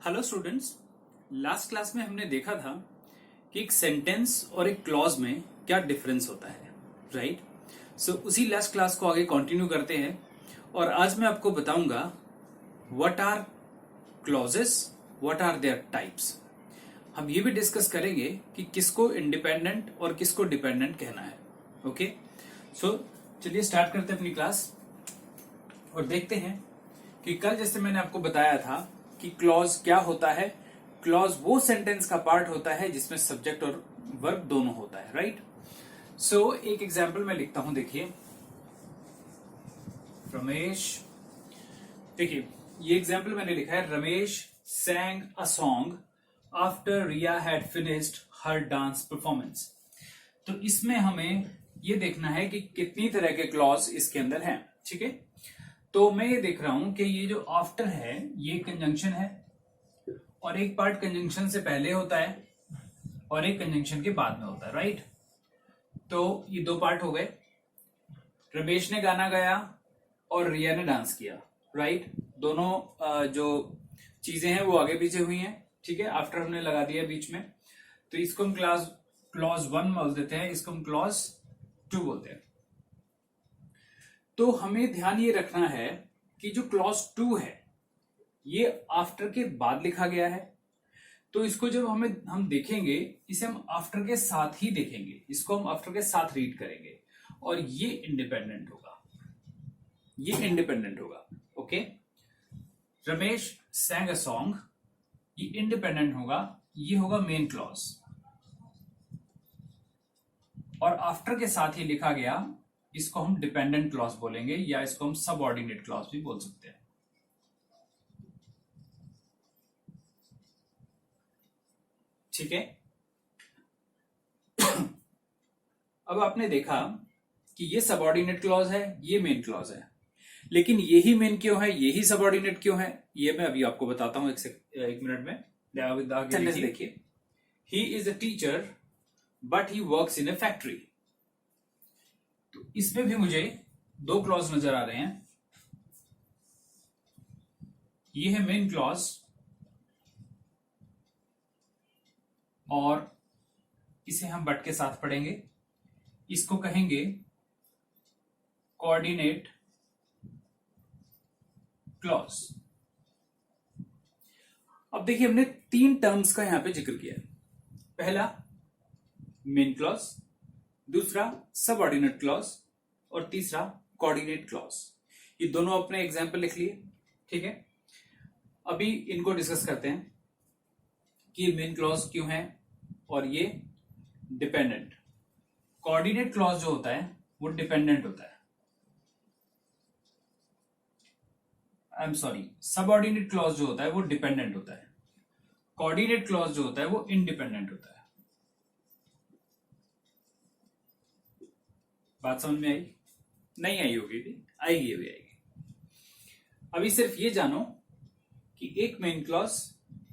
Hello students. Last class में हमने देखा था कि एक सेंटेंस और एक क्लॉज में क्या डिफरेंस होता है, राइट? सो उसी लास्ट क्लास को आगे कंटिन्यू करते हैं और आज मैं आपको बताऊंगा what are clauses, what are their types. हम ये भी डिस्कस करेंगे कि किसको इंडिपेंडेंट और किसको डिपेंडेंट कहना है। ओके, सो चलिए स्टार्ट करते हैं अपनी क्लास और देखते हैं कि कल जैसे मैंने आपको बताया था कि क्लॉज क्या होता है। क्लॉज वो सेंटेंस का पार्ट होता है जिसमें सब्जेक्ट और वर्ब दोनों होता है, राइट? सो एक एग्जांपल मैं लिखता हूं, देखिए। रमेश, देखिए ये एग्जांपल मैंने लिखा है, Ramesh sang a song after Riya had finished her dance performance। तो इसमें हमें ये देखना है कि कितनी तरह के क्लॉज इसके अंदर हैं, ठीक है? तो मैं ये देख रहा हूं कि ये जो आफ्टर है ये कंजंक्शन है और एक पार्ट कंजंक्शन से पहले होता है और एक कंजंक्शन के बाद में होता है, राइट? तो ये दो पार्ट हो गए। रमेश ने गाना गाया और रिया ने डांस किया, राइट? दोनों जो चीजें हैं वो आगे पीछे हुई हैं, ठीक है? आफ्टर हमने लगा दिया बीच में, तो इसको हम क्लॉज 1 बोल देते हैं, इसको हम क्लॉज 2 बोलते हैं। तो हमें ध्यान ये रखना है कि जो क्लॉज 2 है ये आफ्टर के बाद लिखा गया है, तो इसको जब हम देखेंगे, इसे हम आफ्टर के साथ ही देखेंगे, इसको हम आफ्टर के साथ रीड करेंगे और ये इंडिपेंडेंट होगा, ये इंडिपेंडेंट होगा। Okay, Ramesh sang a song, ये इंडिपेंडेंट होगा, ये होगा मेन क्लॉज और आफ्टर के साथ ही लिखा गया, इसको हम डिपेंडेंट क्लॉज बोलेंगे या इसको हम सबऑर्डिनेट क्लॉज भी बोल सकते हैं। ठीक है? अब आपने देखा कि ये सबऑर्डिनेट क्लॉज है, ये मेन क्लॉज है, लेकिन यही मेन क्यों है, यही सबऑर्डिनेट क्यों है, ये मैं अभी आपको बताता हूं एक मिनट में। सेंटेंस देखिए, he is a teacher but he works in A factory. तो इसमें भी मुझे दो क्लॉज नजर आ रहे हैं, ये है मेन क्लॉज और इसे हम बट के साथ पढ़ेंगे, इसको कहेंगे कोऑर्डिनेट क्लॉज। अब देखिए हमने 3 टर्म्स का यहां पे जिक्र किया है। पहला मेन क्लॉज, दूसरा सबऑर्डिनेट क्लॉज और तीसरा कोऑर्डिनेट क्लॉज। ये दोनों अपने एग्जाम्पल लिख लिए, ठीक है? अभी इनको डिस्कस करते हैं कि मेन क्लॉज क्यों है और ये डिपेंडेंट। कोऑर्डिनेट क्लॉज जो होता है वो डिपेंडेंट होता है, I am sorry, subordinate clause जो होता है वो डिपेंडेंट होता है, कोऑर्डिनेट क्लॉज जो होता है वो इंडिपेंडेंट होता है। बात समझ में आई? नहीं आई होगी भी, आएगी, अभी आएगी। अभी सिर्फ ये जानो कि एक मेन क्लॉज,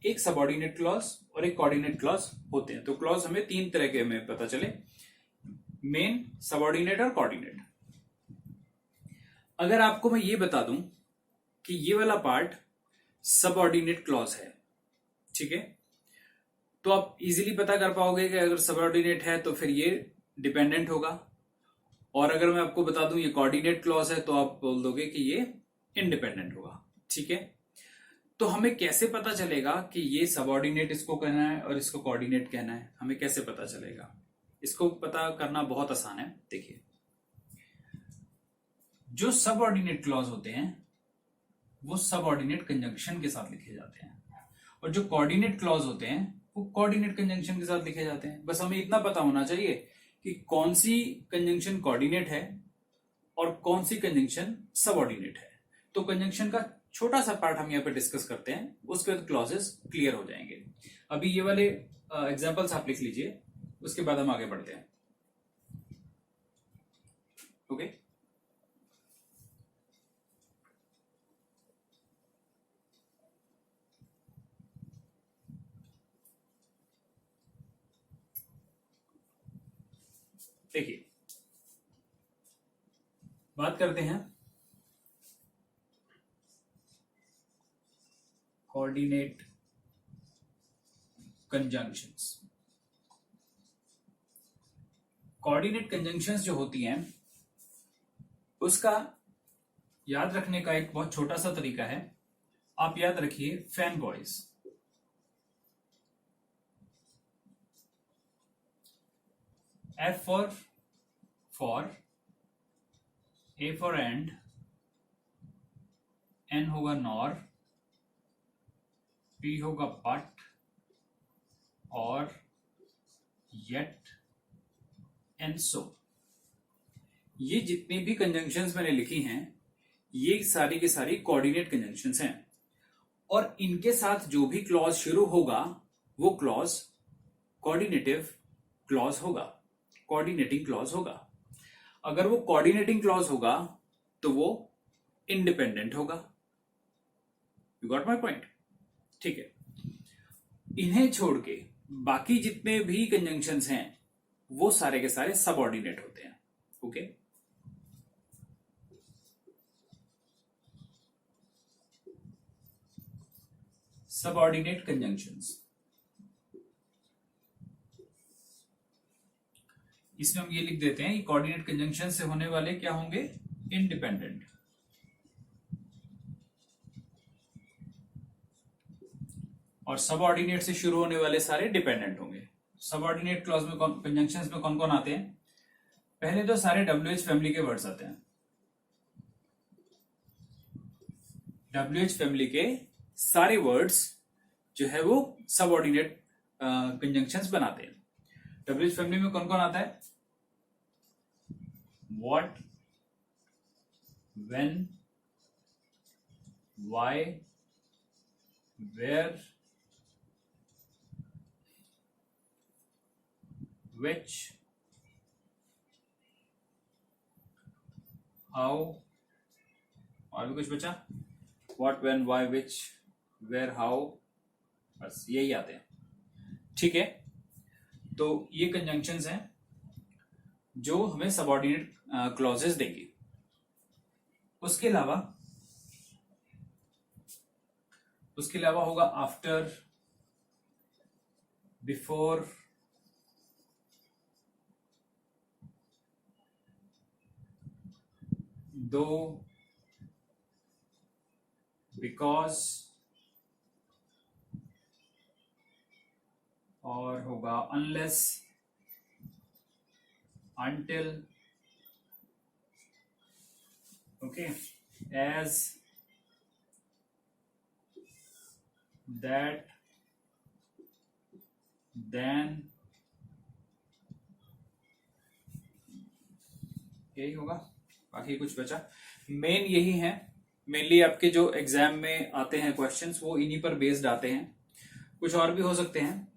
एक सबऑर्डिनेट क्लॉज और एक कोऑर्डिनेट क्लॉज होते हैं। तो क्लॉज हमें 3 तरह के हमें पता चले, मेन, सबऑर्डिनेट और कोऑर्डिनेट। अगर आपको मैं ये बता दूं कि ये वाला पार्ट सबऑर्डिनेट क्लॉज है, ठीक है, तो आप इजीली पता कर पाओगे कि अगर सबऑर्डिनेट है तो फिर ये डिपेंडेंट होगा, और अगर मैं आपको बता दूं ये कोऑर्डिनेट क्लॉज है तो आप बोल दोगे कि ये इंडिपेंडेंट होगा, ठीक है? तो हमें कैसे पता चलेगा कि ये सबऑर्डिनेट इसको कहना है और इसको कोऑर्डिनेट कहना है? हमें कैसे पता चलेगा? इसको पता करना बहुत आसान है। देखिए, जो सबऑर्डिनेट क्लॉज होते हैं वो सबऑर्डिनेट कंजंक्शन के साथ लिखे जाते हैं और जो कोऑर्डिनेट क्लॉज होते हैं वो कोऑर्डिनेट कंजंक्शन के साथ लिखे जाते हैं। बस हमें इतना पता होना चाहिए कि कौन सी कंजंक्शन कोऑर्डिनेट है और कौन सी कंजंक्शन सबऑर्डिनेट है। तो कंजंक्शन का छोटा सा पार्ट हम यहाँ पे डिस्कस करते हैं, उसके बाद क्लॉजेस क्लियर हो जाएंगे। अभी ये वाले एग्जांपल्स आप लिख लीजिए, उसके बाद हम आगे बढ़ते हैं। ओके, देखिए बात करते हैं कोऑर्डिनेट कंजंक्शंस। कोऑर्डिनेट कंजंक्शंस जो होती हैं उसका याद रखने का एक बहुत छोटा सा तरीका है। आप याद रखिए fan boys, F for, A for and, N होगा नॉर, पी होगा बट, और येट एंड सो। ये जितनी भी कंजंक्शंस मैंने लिखी हैं ये सारी की सारी कोऑर्डिनेट कंजंक्शंस हैं, और इनके साथ जो भी क्लॉज शुरू होगा वो क्लॉज कोऑर्डिनेटिव क्लॉज होगा, कोऑर्डिनेटिंग क्लॉज होगा। अगर वो कोऑर्डिनेटिंग क्लॉज होगा तो वो इंडिपेंडेंट होगा। You got my point? ठीक है, इन्हें छोड़ के बाकी जितने भी कंजंक्शंस हैं वो सारे के सारे सबऑर्डिनेट होते हैं। ओके, सबऑर्डिनेट कंजंक्शंस, इसमें हम ये लिख देते हैं कि कोऑर्डिनेट कंजंक्शन से होने वाले क्या होंगे? इंडिपेंडेंट। और सबऑर्डिनेट से शुरू होने वाले सारे डिपेंडेंट होंगे। सबऑर्डिनेट क्लॉज में कंजंक्शंस में कौन कौन आते हैं? पहले तो सारे WH फैमिली के वर्ड्स आते हैं। WH फैमिली के सारे वर्ड्स जो है वो सबऑर्डिनेट कंजंक्शंस बनाते हैं। WH फैमिली में कौन कौन आता है? What, when, why, where, which, how, और भी कुछ बचा? What, when, why, which, where, how, बस यही आते हैं। ठीक है, तो ये कंजंक्शंस हैं जो हमें सबऑर्डिनेट क्लॉजेस देंगी। उसके अलावा होगा आफ्टर, बिफोर, दो, बिकॉज, और होगा unless, until, okay, as, that, then, यही होगा। बाकी कुछ बचा? मेन यही है, मेनली आपके जो एग्जाम में आते हैं क्वेश्चंस वो इन्हीं पर बेस्ड आते हैं। कुछ और भी हो सकते हैं,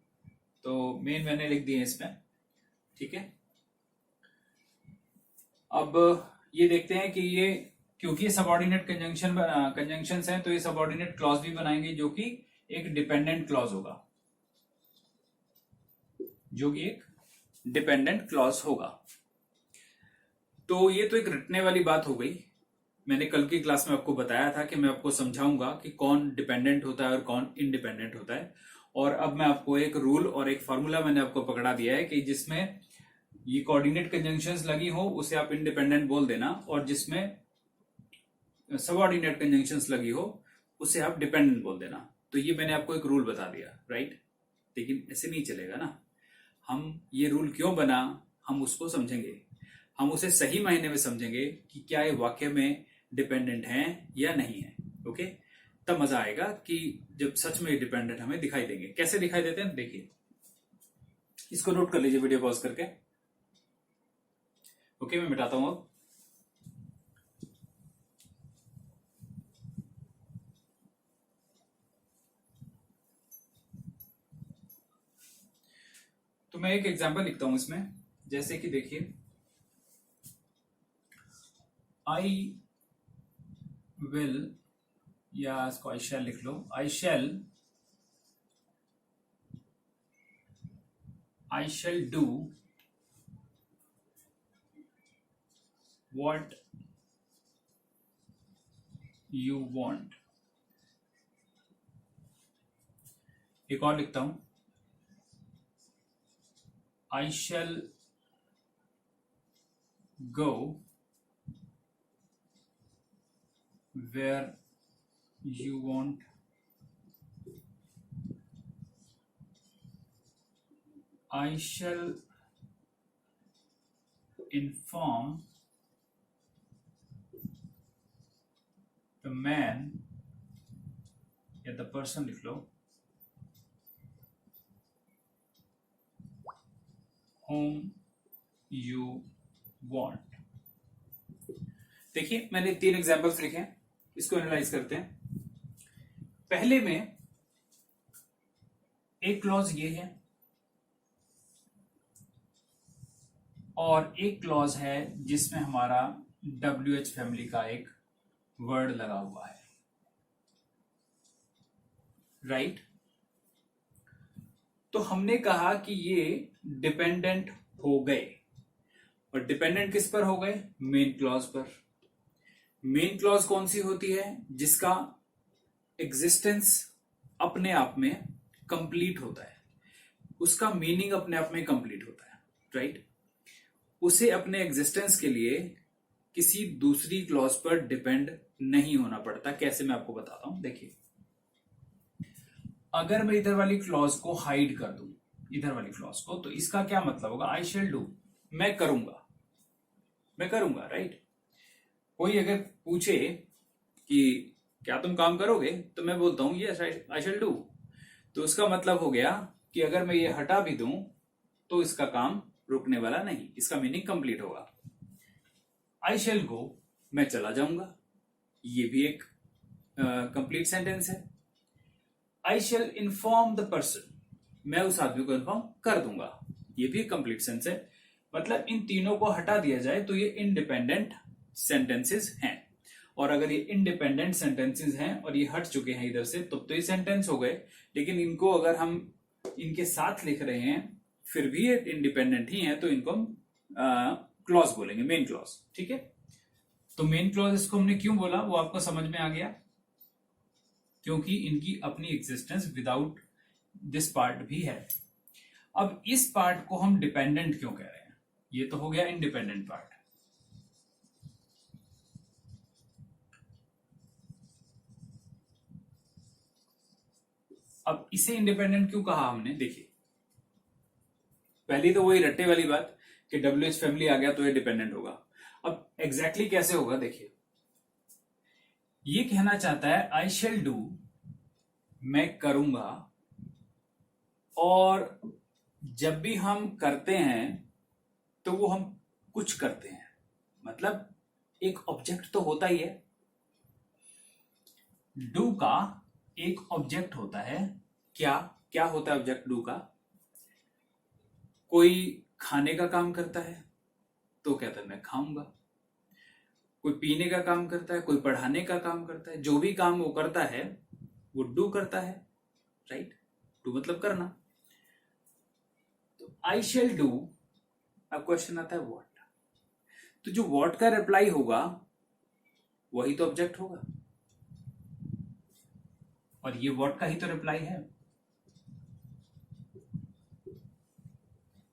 तो मेन मैंने लिख दिए इसमें। ठीक है, अब ये देखते हैं कि ये क्योंकि सबऑर्डिनेट कंजंक्शंस हैं तो ये सबऑर्डिनेट क्लॉज भी बनाएंगे जो कि एक डिपेंडेंट क्लॉज होगा, जो कि एक डिपेंडेंट क्लॉज होगा। तो ये तो एक रटने वाली बात हो गई। मैंने कल की क्लास में आपको बताया था कि मैं आपको समझाऊंगा कि कौन डिपेंडेंट होता है और कौन इंडिपेंडेंट होता है। और अब मैं आपको एक रूल और एक फॉर्मूला मैंने आपको पकड़ा दिया है कि जिसमें ये कोऑर्डिनेट कंजंक्शंस लगी हो उसे आप इंडिपेंडेंट बोल देना, और जिसमें सबऑर्डिनेट कंजंक्शंस लगी हो उसे आप डिपेंडेंट बोल देना। तो ये मैंने आपको एक रूल बता दिया, राइट? लेकिन ऐसे नहीं चलेगा ना। हम ये रूल क्यों बना हम उसको समझेंगे, हम उसे सही मायने में समझेंगे कि क्या ये वाक्य में डिपेंडेंट है या नहीं है। ओके, तब मजा आएगा कि जब सच में डिपेंडेंट हमें दिखाई देंगे। कैसे दिखाई देते हैं देखिए, इसको नोट कर लीजिए वीडियो पॉज करके। ओके, मैं मिटाता हूं अब। तो मैं एक एग्जांपल लिखता हूं इसमें, जैसे कि देखिए, आई विल, या इसको आई शैल लिख लो, I shall do what you want। एक और लिखता हूं, I shall go where you want. I shall inform the man, या the person लिख लो, whom you want. देखिए मैंने 3 एग्जाम्पल्स लिखे हैं, इसको एनालाइज करते हैं. पहले में एक क्लॉज ये है और एक क्लॉज है जिसमें हमारा WH फैमिली का एक वर्ड लगा हुआ है, राइट. तो हमने कहा कि ये डिपेंडेंट हो गए, और डिपेंडेंट किस पर हो गए? मेन क्लॉज पर. मेन क्लॉज कौन सी होती है? जिसका एग्जिस्टेंस अपने आप में कंप्लीट होता है, उसका मीनिंग अपने आप में कंप्लीट होता है, राइट. उसे अपने एग्जिस्टेंस के लिए किसी दूसरी क्लॉज पर डिपेंड नहीं होना पड़ता. कैसे, मैं आपको बताता हूं. देखिए, अगर मैं इधर वाली क्लॉज को हाइड कर दूं, इधर वाली क्लॉज को, तो इसका क्या मतलब होगा? आई शेल डू, मैं करूंगा, मैं करूंगा, राइट. कोई अगर पूछे कि क्या तुम काम करोगे, तो मैं बोलता हूं यस आई शेल डू, तो उसका मतलब हो गया कि अगर मैं ये हटा भी दूं तो इसका काम रुकने वाला नहीं, इसका मीनिंग कंप्लीट होगा. आई शेल गो, मैं चला जाऊंगा, ये भी एक कंप्लीट सेंटेंस है. I shall inform the person, मैं उस आदमी को इन्फॉर्म कर दूंगा, ये भी एक कंप्लीट सेंस है. मतलब इन तीनों को हटा दिया जाए तो ये इंडिपेंडेंट सेंटेंसेस हैं, और अगर ये इंडिपेंडेंट सेंटेंसेस हैं और ये हट चुके हैं इधर से, तो ये सेंटेंस हो गए. लेकिन इनको अगर हम इनके साथ लिख रहे हैं फिर भी ये इंडिपेंडेंट ही हैं, तो इनको हम क्लॉज बोलेंगे, मेन क्लॉज, ठीक है. तो मेन क्लॉज इसको हमने क्यों बोला वो आपको समझ में आ गया, क्योंकि इनकी अपनी एग्जिस्टेंस विदाउट दिस पार्ट भी है. अब इस पार्ट को हम डिपेंडेंट क्यों कह रहे हैं? ये तो हो गया इंडिपेंडेंट पार्ट. अब इसे इंडिपेंडेंट क्यों कहा हमने? देखिए, पहली तो वही रट्टे वाली बात कि WH फैमिली आ गया तो ये डिपेंडेंट होगा. अब एग्जैक्टली कैसे होगा? देखिए, ये कहना चाहता है आई शेल डू, मैं करूंगा, और जब भी हम करते हैं तो वो हम कुछ करते हैं, मतलब एक ऑब्जेक्ट तो होता ही है. डू का एक ऑब्जेक्ट होता है. क्या क्या होता है ऑब्जेक्ट डू का? कोई खाने का काम करता है तो कहता है मैं खाऊंगा. कोई पीने का काम करता है, कोई पढ़ाने का काम करता है, जो भी काम वो करता है वो डू करता है, राइट. डू मतलब करना. तो आई शेल डू, अब क्वेश्चन आता है व्हाट. तो जो व्हाट का रिप्लाई होगा वही तो ऑब्जेक्ट होगा, और ये व्हाट का ही तो रिप्लाई है.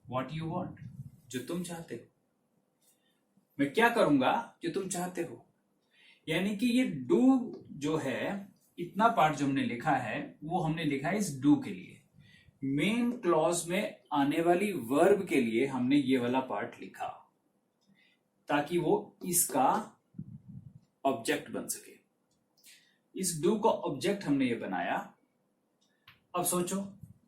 व्हाट यू वांट, जो तुम चाहते हो. मैं क्या करूंगा जो तुम चाहते हो. यानी कि ये डू जो है, इतना पार्ट जो हमने लिखा है वो हमने लिखा है इस डू के लिए. मेन क्लॉज में आने वाली वर्ब के लिए हमने ये वाला पार्ट लिखा ताकि वो इसका ऑब्जेक्ट बन सके. इस डू का ऑब्जेक्ट हमने ये बनाया. अब सोचो,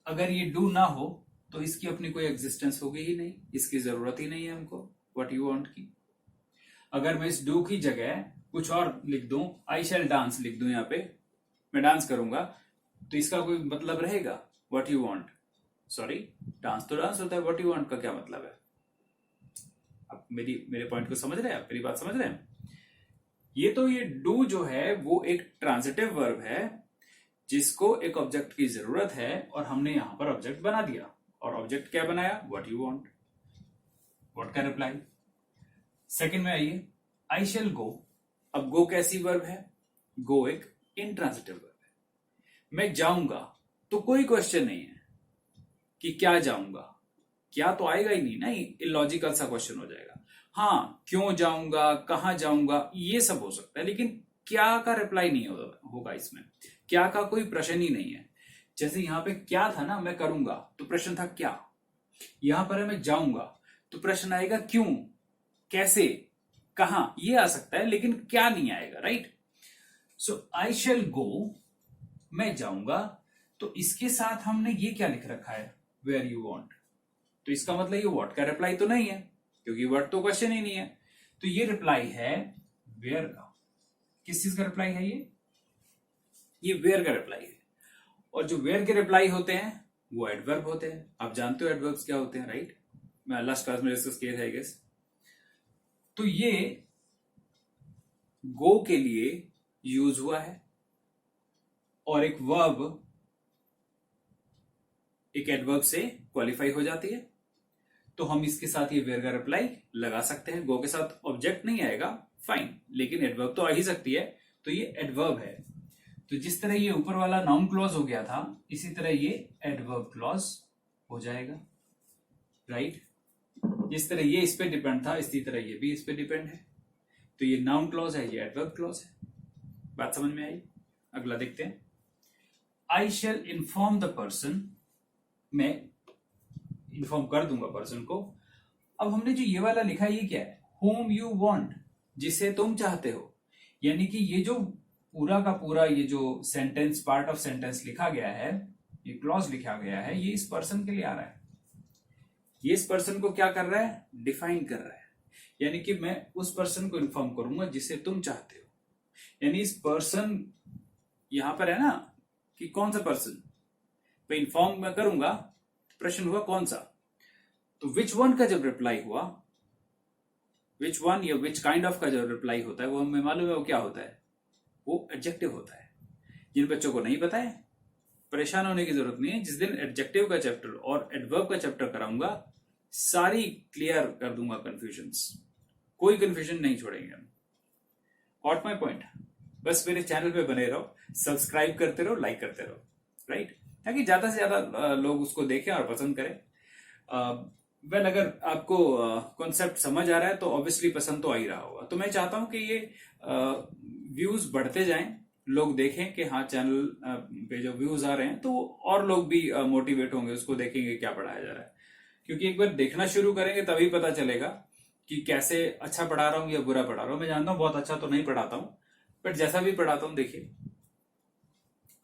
अगर ये डू ना हो तो इसकी अपनी कोई एग्जिस्टेंस होगी ही नहीं, इसकी जरूरत ही नहीं है हमको व्हाट यू वांट की. अगर मैं इस डू की जगह कुछ और लिख दूं, आई शैल डांस लिख दूं, यहां पे मैं डांस करूंगा, तो इसका कोई मतलब रहेगा? What you want, sorry, dance तो डांस होता है, व्हाट यू वांट का क्या मतलब है? अब मेरे पॉइंट को समझ रहे हैं आप, मेरी बात समझ रहे हैं? ये तो ये डू जो है वो एक ट्रांजिटिव वर्ब है जिसको एक ऑब्जेक्ट की जरूरत है, और हमने यहां पर ऑब्जेक्ट बना दिया. और ऑब्जेक्ट क्या बनाया? What you want. व्हाट का रिप्लाई. सेकंड में आइए, आई शेल गो. अब गो कैसी वर्ब है? गो एक इंट्रांजिटिव वर्ब है. मैं जाऊंगा, तो कोई क्वेश्चन नहीं है कि क्या जाऊंगा, क्या तो आएगा ही नहीं ना, इलॉजिकल सा क्वेश्चन हो जाएगा। हाँ, क्यों जाऊंगा, कहां जाऊंगा, ये सब हो सकता है, लेकिन क्या का रिप्लाई नहीं होगा इसमें। क्या का कोई प्रश्न ही नहीं है। जैसे यहाँ पे क्या था ना, मैं करूंगा, तो प्रश्न था क्या। यहां पर है मैं जाऊंगा, तो प्रश्न आएगा क्यों, कैसे, कहां, ये आ सकता है, लेकिन क्या नहीं आएगा, राइट। सो आई शैल गो, मैं जाऊंगा, तो इसके साथ हमने ये क्या लिख रखा है, वेयर यू वांट। तो इसका मतलब ये व्हाट का रिप्लाई तो नहीं है, क्योंकि व्हाट तो क्वेश्चन ही नहीं है। तो ये रिप्लाई है वेयर का। किस चीज का रिप्लाई है ये वेयर का रिप्लाई है। और जो वेयर के रिप्लाई होते हैं वो एडवर्ब होते हैं। आप जानते हो एडवर्ब्स क्या होते हैं, राइट। मैं लास्ट क्लास में डिस्कस किया था आई गेस। तो ये गो के लिए यूज हुआ है, और एक वर्ब एक एडवर्ब से क्वालिफाई हो जाती है, तो हम इसके साथ ये वेयर का रिप्लाई लगा सकते हैं। गो के साथ ऑब्जेक्ट नहीं आएगा, फाइन, लेकिन एडवर्ब तो आ ही सकती है, तो ये एडवर्ब है। तो जिस तरह ये ऊपर वाला नाउन क्लॉज हो गया था, इसी तरह ये एडवर्ब क्लॉज हो जाएगा, राइट। जिस तरह ये इस पे डिपेंड था, इसी तरह ये भी इस पे डिपेंड है। तो ये नाउन क्लॉज है, ये एडवर्ब क्लॉज है। बात समझ में आई। अगला देखते हैं। आई शैल इन्फॉर्म द पर्सन, मैं इन्फॉर्म कर दूंगा पर्सन को। अब हमने जो ये वाला लिखा है ये क्या है, whom you want, जिसे तुम चाहते हो। यानी कि ये जो पूरा का पूरा ये जो सेंटेंस, पार्ट ऑफ सेंटेंस लिखा गया है, ये क्लॉज लिखा गया है, ये इस पर्सन के लिए आ रहा है। ये इस पर्सन को क्या कर रहा है, डिफाइन कर रहा है। यानी कि मैं उस पर्सन को इन्फॉर्म करूंगा जिसे तुम चाहते हो। यानी इस पर्सन यहां पर है ना कि कौन सा पर्सन, मैं इन्फॉर्म मैं करूंगा, प्रश्न हुआ कौन सा। तो विच वन का जब रिप्लाई हुआ, विच वन या विच काइंड ऑफ का जो रिप्लाई होता है वो हमें मालूम है वो क्या होता है, वो एडजेक्टिव होता है। जिन बच्चों को नहीं पता है परेशान होने की जरूरत नहीं है। जिस दिन एडजेक्टिव का चैप्टर और एडवर्ब का चैप्टर कराऊंगा, सारी क्लियर कर दूंगा कंफ्यूजन्स, कोई कंफ्यूजन नहीं छोड़ेंगे हम। Got my point. बस मेरे चैनल पे बने रहो, सब्सक्राइब करते रहो, लाइक करते रहो, राइट, ताकि ज्यादा से ज्यादा लोग उसको देखें और पसंद करें। वेल, अगर आपको कॉन्सेप्ट समझ आ रहा है तो ऑब्वियसली पसंद तो आ ही रहा होगा। तो मैं चाहता हूं कि ये व्यूज बढ़ते जाएं, लोग देखें कि हाँ चैनल पे जो व्यूज आ रहे हैं तो और लोग भी मोटिवेट होंगे, उसको देखेंगे क्या पढ़ाया जा रहा है। क्योंकि एक बार देखना शुरू करेंगे तभी पता चलेगा कि कैसे अच्छा पढ़ा रहा हूं या बुरा पढ़ा रहा हूं। मैं जानता हूं बहुत अच्छा तो नहीं पढ़ाता हूं, बट जैसा भी पढ़ाता हूं देखिए।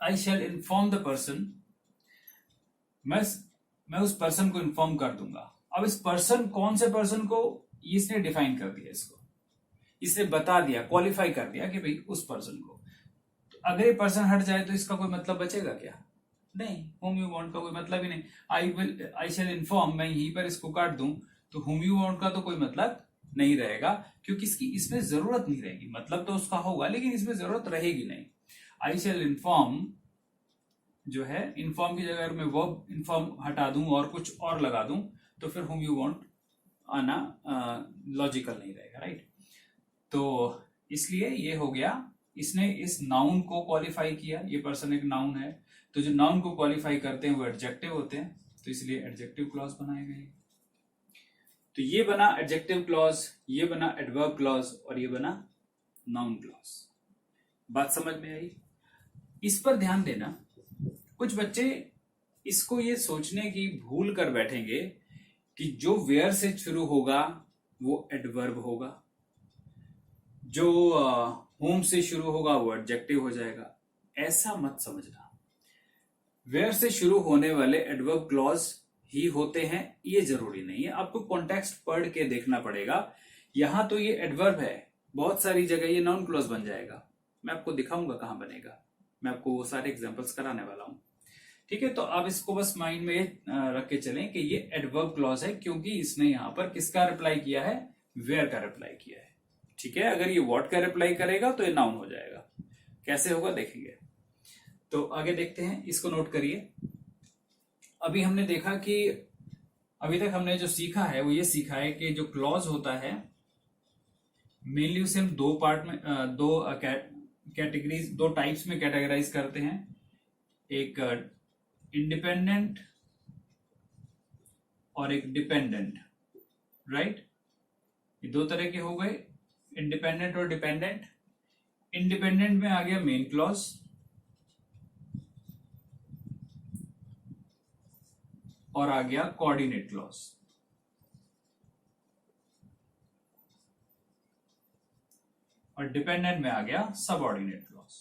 आई शैल इन्फॉर्म द पर्सन, मैं उस पर्सन को इन्फॉर्म कर दूंगा। अब इस पर्सन, कौन से पर्सन को, इसने डिफाइन कर दिया, इसने बता दिया, क्वालिफाई कर दिया कि भाई उस पर्सन को। तो अगर ये पर्सन हट जाए तो इसका कोई मतलब बचेगा क्या, नहीं। whom you want का कोई मतलब ही नहीं। आई शैल इन्फॉर्म, मैं यहीं पर इसको काट दूं तो whom you want का तो कोई मतलब नहीं रहेगा, क्योंकि इसमें जरूरत नहीं रहेगी। मतलब तो उसका होगा लेकिन इसमें जरूरत रहेगी नहीं। आई शैल इन्फॉर्म जो है, इन्फॉर्म की जगह मैं वर्ब इन्फॉर्म हटा दूं और कुछ और लगा दूं तो फिर whom you want आना लॉजिकल नहीं रहेगा, राइट। तो इसलिए ये हो गया, इसने इस नाउन को क्वालिफाई किया। ये पर्सन एक नाउन है, तो जो नाउन को क्वालिफाई करते हैं वो एडजेक्टिव होते हैं, तो इसलिए एडजेक्टिव क्लॉज बनाए गए। तो ये बना एडजेक्टिव क्लॉज, ये बना एडवर्ब क्लॉज, और ये बना नाउन क्लॉज। बात समझ में आई। इस पर ध्यान देना, कुछ बच्चे इसको ये सोचने की भूल कर बैठेंगे कि जो वेयर से शुरू होगा वो एडवर्ब होगा, जो होम से शुरू होगा वो एडजेक्टिव हो जाएगा। ऐसा मत समझना। वेयर से शुरू होने वाले एडवर्ब क्लॉज ही होते हैं, ये जरूरी नहीं है। आपको कॉन्टेक्स्ट पढ़ के देखना पड़ेगा। यहां तो ये एडवर्ब है, बहुत सारी जगह ये नाउन क्लॉज बन जाएगा। मैं आपको दिखाऊंगा कहां बनेगा, मैं आपको वो सारे एग्जांपल्स कराने वाला हूं, ठीक है। तो आप इसको बस माइंड में रख के चलें कि ये एडवर्ब क्लॉज है, क्योंकि इसने यहां पर किसका रिप्लाई किया है, वेयर का रिप्लाई किया है, ठीक है। अगर ये व्हाट का रिप्लाई करेगा तो ये नाउन हो जाएगा। कैसे होगा देखेंगे। तो आगे देखते हैं, इसको नोट करिए। अभी हमने देखा कि अभी तक हमने जो सीखा है वो ये सीखा है कि जो क्लॉज होता है मेनली उसे हम दो पार्ट में, दो कैटेगरीज, दो टाइप्स में कैटेगराइज करते हैं। एक इंडिपेंडेंट और एक डिपेंडेंट, राइट। ये दो तरह के हो गए, इंडिपेंडेंट और डिपेंडेंट। इंडिपेंडेंट में आ गया मेन क्लॉज, और आ गया कोऑर्डिनेट क्लॉज। और डिपेंडेंट में आ गया सबऑर्डिनेट क्लॉज।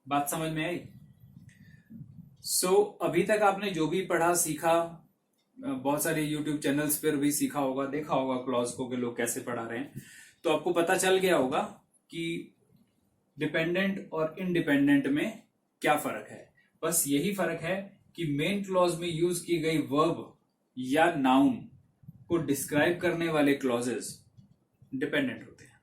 बात समझ में आई? अभी तक आपने जो भी पढ़ा सीखा, बहुत सारे यूट्यूब चैनल्स पर भी सीखा होगा, देखा होगा क्लॉज को कि लोग कैसे पढ़ा रहे हैं, तो आपको पता चल गया होगा कि डिपेंडेंट और इंडिपेंडेंट में क्या फर्क है। बस यही फर्क है कि मेन क्लॉज में यूज की गई वर्ब या नाउन को डिस्क्राइब करने वाले क्लॉजेस डिपेंडेंट होते हैं,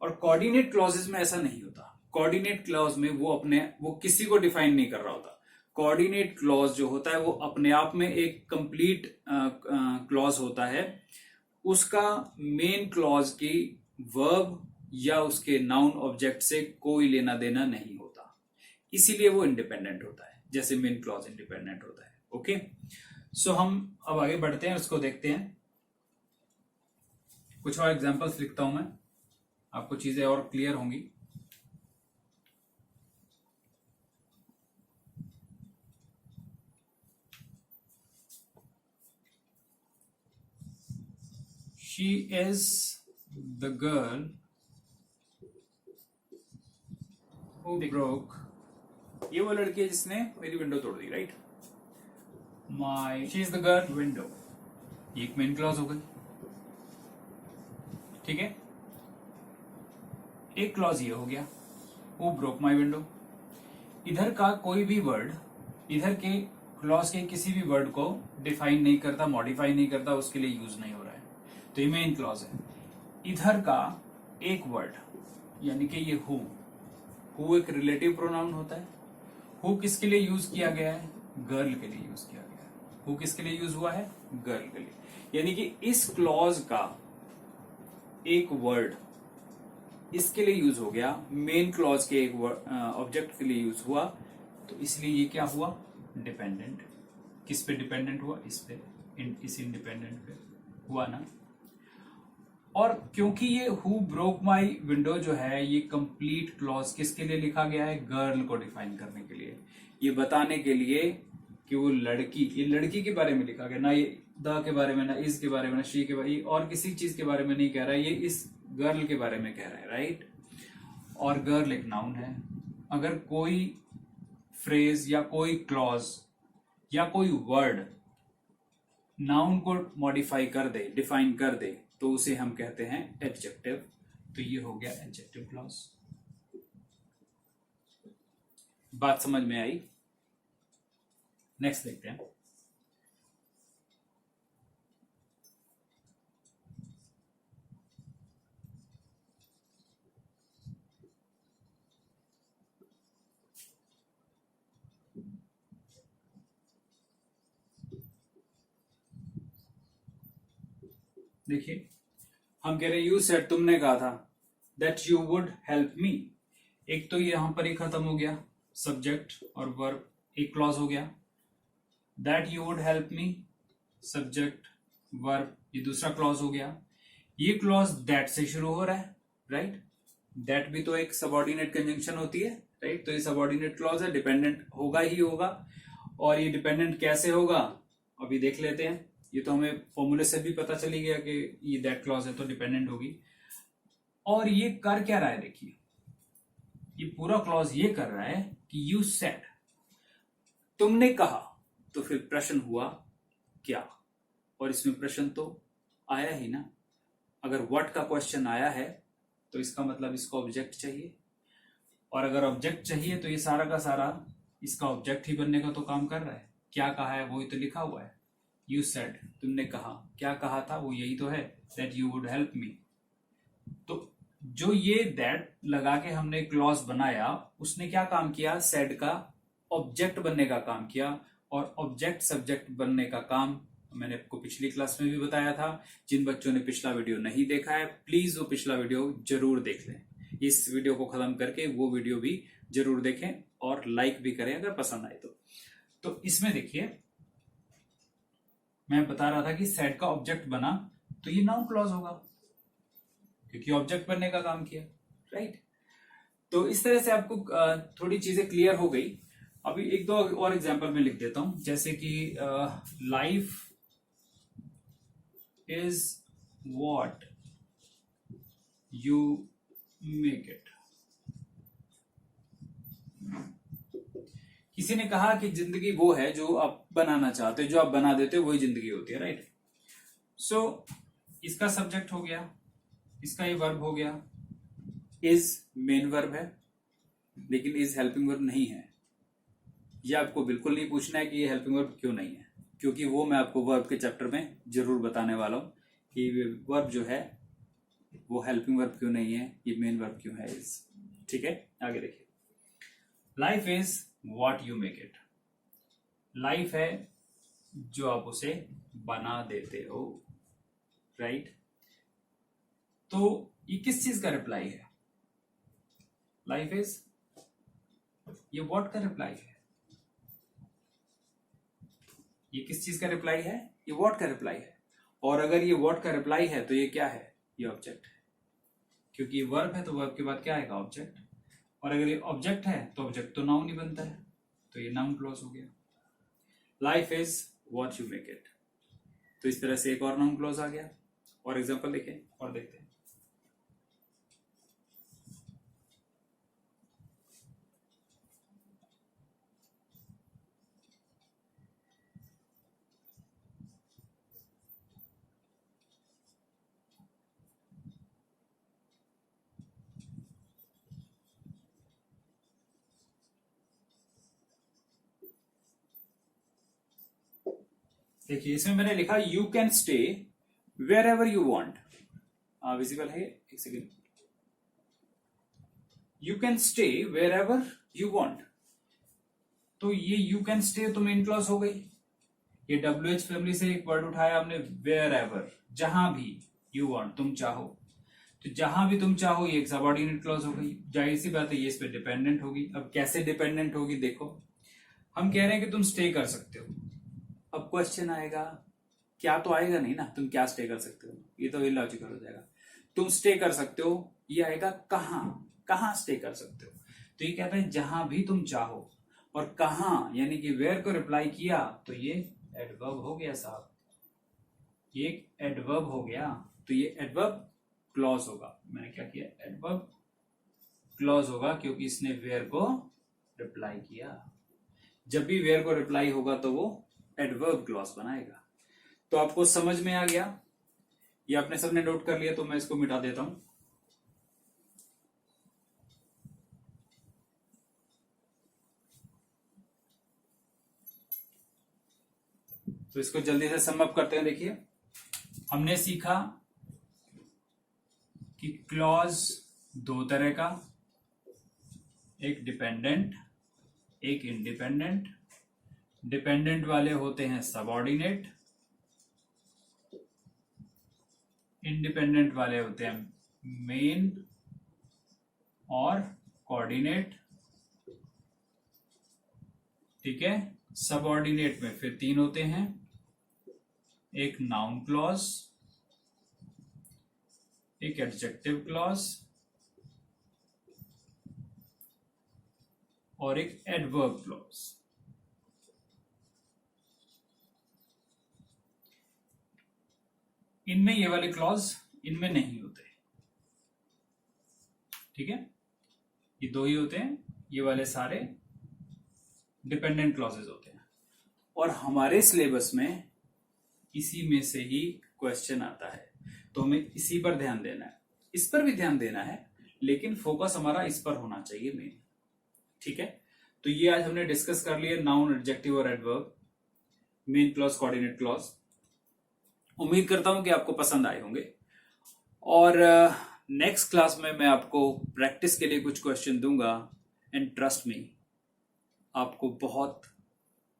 और कोऑर्डिनेट क्लॉजेस में ऐसा नहीं होता। कोऑर्डिनेट क्लॉज में वो किसी को डिफाइन नहीं कर रहा होता। कोऑर्डिनेट क्लॉज जो होता है वो अपने आप में एक कंप्लीट क्लॉज होता है, उसका मेन क्लॉज की वर्ब या उसके नाउन ऑब्जेक्ट से कोई लेना देना नहीं होता, इसीलिए वो इंडिपेंडेंट होता है, जैसे मेन क्लॉज इंडिपेंडेंट होता है। ओके, हम अब आगे बढ़ते हैं, उसको देखते हैं। कुछ और एग्जांपल्स लिखता हूं मैं, आपको चीजें और क्लियर होंगी। She is the girl who broke, ये वो लड़की है जिसने मेरी विंडो तोड़ दी, right. She is the girl window, ये एक मेन क्लॉज हो गई, ठीक है। एक क्लॉज ये हो गया, वो ब्रोक माई विंडो। इधर का कोई भी वर्ड, इधर के क्लॉज के किसी भी वर्ड को डिफाइन नहीं करता, मॉडिफाई नहीं करता, उसके लिए यूज नहीं हो रहा है, तो ये मेन क्लॉज है। इधर का एक वर्ड, यानी कि ये हु एक रिलेटिव प्रोनाउन होता है। हु किसके लिए यूज किया गया है? गर्ल के लिए यूज किया गया है। हु किसके लिए यूज हुआ है? गर्ल के लिए। यानी कि इस क्लॉज का एक वर्ड इसके लिए यूज हो गया, मेन क्लॉज के एक ऑब्जेक्ट के लिए यूज हुआ, तो इसलिए ये क्या हुआ? डिपेंडेंट। किस पे डिपेंडेंट हुआ? इस पे, इस इंडिपेंडेंट पे हुआ ना। और क्योंकि ये हु ब्रोक माई विंडो जो है, ये कंप्लीट क्लॉज किसके लिए लिखा गया है? गर्ल को डिफाइन करने के लिए, ये बताने के लिए कि वो लड़की, ये लड़की के बारे में लिखा गया, ना ये द के बारे में, ना इस के बारे में, ना शी के बारे में, और किसी चीज के बारे में नहीं कह रहा है, ये इस गर्ल के बारे में कह रहा है, राइट। और गर्ल एक नाउन है। अगर कोई फ्रेज या कोई क्लॉज या कोई वर्ड नाउन को मॉडिफाई कर दे, डिफाइन कर दे, तो उसे हम कहते हैं एडजेक्टिव। तो ये हो गया एडजेक्टिव क्लॉज। बात समझ में आई? नेक्स्ट देखते हैं। देखिए, हम कह रहे हैं यू सेड, तुमने कहा था, that you would help me. एक तो यहां पर ही खत्म हो गया, सब्जेक्ट और वर्ब, एक क्लॉज हो गया। That you would help me, subject verb, ये दूसरा क्लॉज हो गया। ये क्लॉज दैट से शुरू हो रहा है, राइट। दैट भी तो एक सबऑर्डिनेट कंजंक्शन होती है, राइट। तो ये सबऑर्डिनेट क्लॉज है, डिपेंडेंट होगा ही होगा। और ये डिपेंडेंट कैसे होगा अभी देख लेते हैं। ये तो हमें फॉर्मूले से भी पता चली गया कि ये दैट क्लॉज है तो डिपेंडेंट होगी। और ये कर क्या रहा है? देखिए, ये पूरा क्लॉज ये कर रहा है कि यू सेड, तुमने कहा, तो फिर प्रश्न हुआ क्या, और इसमें प्रश्न तो आया ही ना। अगर व्हाट का क्वेश्चन आया है तो इसका मतलब इसको ऑब्जेक्ट चाहिए, और अगर ऑब्जेक्ट चाहिए तो ये सारा का सारा इसका ऑब्जेक्ट ही बनने का तो काम कर रहा है। क्या कहा है वही तो लिखा हुआ है, यू सेड, तुमने कहा। क्या कहा था? वो यही तो है, that you would help me. तो जो ये दैट लगा के हमने क्लॉज बनाया, उसने क्या काम किया? सेड का ऑब्जेक्ट बनने का काम किया। और ऑब्जेक्ट सब्जेक्ट बनने का काम मैंने आपको पिछली क्लास में भी बताया था। जिन बच्चों ने पिछला वीडियो नहीं देखा है, प्लीज वो पिछला वीडियो जरूर देख लें। इस वीडियो को खत्म करके वो वीडियो भी जरूर देखें और लाइक भी करें अगर पसंद आए तो इसमें देखिए मैं बता रहा था कि सेट का ऑब्जेक्ट बना तो ये नाउन क्लॉज होगा क्योंकि ऑब्जेक्ट बनने का काम किया, राइट। तो इस तरह से आपको थोड़ी चीजें क्लियर हो गई। अभी एक दो और एग्जांपल में लिख देता हूं, जैसे कि life is what you make it. किसी ने कहा कि जिंदगी वो है जो आप बनाना चाहते हो, जो आप बना देते हो वही जिंदगी होती है, राइट। सो इसका सब्जेक्ट हो गया, इसका ये वर्ब हो गया। इज मेन वर्ब है लेकिन इज हेल्पिंग वर्ब नहीं है। ये आपको बिल्कुल नहीं पूछना है कि ये हेल्पिंग वर्ब क्यों नहीं है, क्योंकि वो मैं आपको वर्ब के चैप्टर में जरूर बताने वाला हूं कि वर्ब जो है वो हेल्पिंग वर्ब क्यों नहीं है, ये मेन वर्ब क्यों है इज। ठीक है, आगे देखिए। Life is what you make it. Life है जो आप उसे बना देते हो, राइट। तो ये किस चीज का रिप्लाई है? लाइफ इज, ये व्हाट का रिप्लाई है? ये किस चीज का रिप्लाई है? ये व्हाट का रिप्लाई है। और अगर ये व्हाट का रिप्लाई है तो ये क्या है? ये ऑब्जेक्ट है, क्योंकि ये वर्ब है तो वर्ब के बाद क्या आएगा? ऑब्जेक्ट। और अगर ये ऑब्जेक्ट है तो ऑब्जेक्ट तो नाउन ही बनता है, तो ये नाउन क्लॉज हो गया। Life is what you make it. तो इस तरह से एक और नाउन क्लॉज आ गया। और एग्जांपल देखें और देखते हैं। देखिए इसमें मैंने लिखा you can stay wherever you want. Visible है? एक second. You can stay wherever you want. तो ये यू कैन स्टे तो मेन क्लॉज हो गई। ये WH फैमिली से एक वर्ड उठाया हमने, वेयर एवर, जहां भी यू वॉन्ट, तुम चाहो। तो जहां भी तुम चाहो ये एक सबऑर्डिनेट क्लॉज हो गई। जाहिर सी बात है ये इस पे डिपेंडेंट होगी। अब कैसे डिपेंडेंट होगी देखो, हम कह रहे हैं कि तुम स्टे कर सकते हो। अब क्वेश्चन आएगा, क्या तो आएगा नहीं ना, तुम क्या स्टे कर सकते हो, ये तो इलॉजिकल हो जाएगा। तुम स्टे कर सकते हो, ये आएगा कहां, कहां स्टे कर सकते हो। तो ये कहता है जहां भी तुम चाहो। और कहां यानी कि वेयर को रिप्लाई किया तो ये एडवर्ब हो गया साहब, ये एक एडवर्ब हो गया। तो ये एडवर्ब क्लॉज होगा। मैंने क्या किया? एडवर्ब क्लॉज होगा, क्योंकि इसने वेयर को रिप्लाई किया। जब भी वेयर को रिप्लाई होगा तो वो एडवर्ब क्लॉज बनाएगा। तो आपको समझ में आ गया? ये आपने सबने नोट कर लिया तो मैं इसको मिटा देता हूं। तो इसको जल्दी से सम अप करते हैं। देखिए हमने सीखा कि क्लॉज दो तरह का, एक डिपेंडेंट, एक इंडिपेंडेंट। डिपेंडेंट वाले होते हैं सबऑर्डिनेट, इंडिपेंडेंट वाले होते हैं मेन और कोऑर्डिनेट। ठीक है, सबऑर्डिनेट में फिर तीन होते हैं, एक नाउन क्लॉज, एक एडजेक्टिव क्लॉज और एक एडवर्ब क्लॉज। इनमें ये वाले क्लॉज इनमें नहीं होते। ठीक है, ये दो ही होते हैं, ये वाले सारे डिपेंडेंट क्लॉजेज होते हैं। और हमारे सिलेबस में इसी में से ही क्वेश्चन आता है, तो हमें इसी पर ध्यान देना है। इस पर भी ध्यान देना है लेकिन फोकस हमारा इस पर होना चाहिए मेन। ठीक है, तो ये आज हमने डिस्कस कर लिया नाउन, एडजेक्टिव और adverb, main clause, coordinate clause. उम्मीद करता हूं कि आपको पसंद आए होंगे। और नेक्स्ट क्लास में मैं आपको प्रैक्टिस के लिए कुछ क्वेश्चन दूंगा। एंड ट्रस्ट मी, आपको बहुत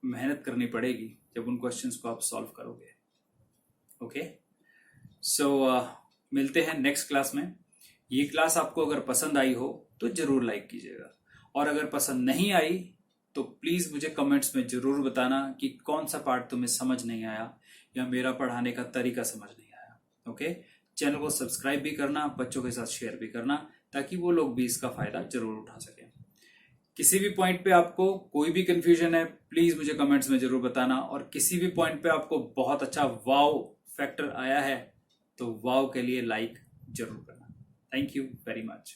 मेहनत करनी पड़ेगी जब उन क्वेश्चंस को आप सॉल्व करोगे। ओके, सो मिलते हैं नेक्स्ट क्लास में। ये क्लास आपको अगर पसंद आई हो तो जरूर लाइक कीजिएगा, और अगर पसंद नहीं आई तो प्लीज मुझे कमेंट्स में जरूर बताना कि कौन सा पार्ट तुम्हें समझ नहीं आया या मेरा पढ़ाने का तरीका समझ नहीं आया। ओके, चैनल को सब्सक्राइब भी करना, बच्चों के साथ शेयर भी करना, ताकि वो लोग भी इसका फायदा जरूर उठा सकें। किसी भी पॉइंट पे आपको कोई भी कंफ्यूजन है प्लीज मुझे कमेंट्स में जरूर बताना, और किसी भी पॉइंट पे आपको बहुत अच्छा वाव फैक्टर आया है तो वाव के लिए लाइक जरूर करना। Thank you very much.